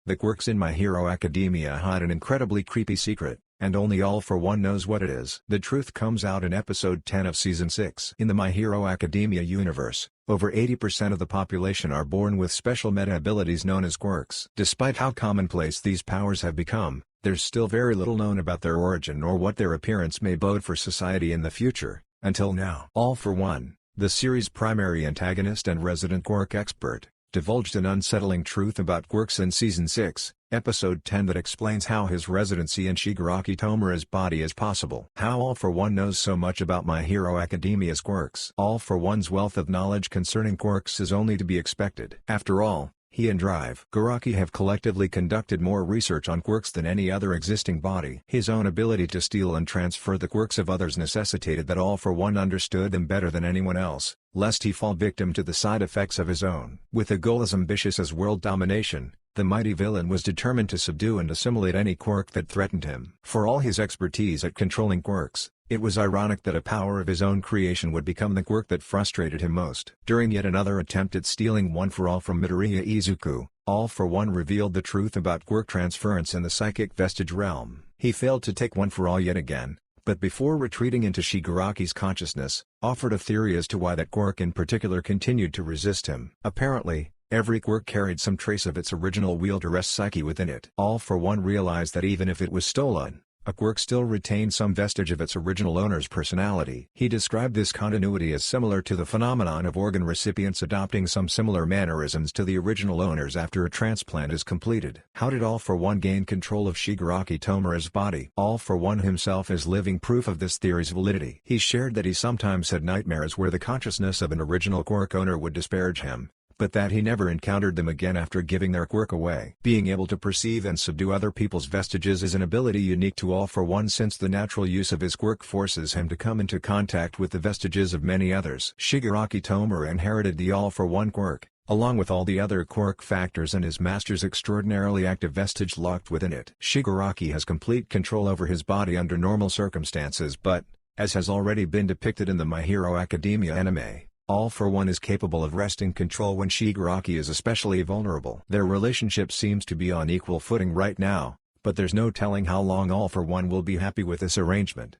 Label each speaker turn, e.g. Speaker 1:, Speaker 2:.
Speaker 1: The Quirks in My Hero Academia hide an incredibly creepy secret, and only All for One knows what it is. The truth comes out in episode 10 of season 6. In the My Hero Academia universe, over 80% of the population are born with special meta abilities known as quirks. Despite how commonplace these powers have become, there's still very little known about their origin or what their appearance may bode for society in the future, until now. All for One, the series' primary antagonist and resident quirk expert, divulged an unsettling truth about quirks in Season 6, Episode 10 that explains how his residency in Shigaraki Tomura's body is possible. How All for One knows so much about My Hero Academia's quirks. All for One's wealth of knowledge concerning quirks is only to be expected. After all, he and Drive Garaki have collectively conducted more research on quirks than any other existing body. His own ability to steal and transfer the quirks of others necessitated that All for One understood them better than anyone else, lest he fall victim to the side effects of his own. With a goal as ambitious as world domination, the mighty villain was determined to subdue and assimilate any quirk that threatened him. For all his expertise at controlling quirks, it was ironic that a power of his own creation would become the quirk that frustrated him most. During yet another attempt at stealing One for All from Midoriya Izuku, All for One revealed the truth about quirk transference in the psychic vestige realm. He failed to take One for All yet again, but before retreating into Shigaraki's consciousness, offered a theory as to why that quirk in particular continued to resist him. Apparently, every quirk carried some trace of its original wielder's psyche within it. All for One realized that even if it was stolen, a quirk still retained some vestige of its original owner's personality. He described this continuity as similar to the phenomenon of organ recipients adopting some similar mannerisms to the original owners after a transplant is completed. How did All for One gain control of Shigaraki Tomura's body? All for One himself is living proof of this theory's validity. He shared that he sometimes had nightmares where the consciousness of an original quirk owner would disparage him, but that he never encountered them again after giving their quirk away. Being able to perceive and subdue other people's vestiges is an ability unique to All for One, since the natural use of his quirk forces him to come into contact with the vestiges of many others. Shigaraki Tomura inherited the All for One quirk, along with all the other quirk factors and his master's extraordinarily active vestige locked within it. Shigaraki has complete control over his body under normal circumstances, but, as has already been depicted in the My Hero Academia anime, All for One is capable of wresting control when Shigaraki is especially vulnerable. Their relationship seems to be on equal footing right now, but there's no telling how long All for One will be happy with this arrangement.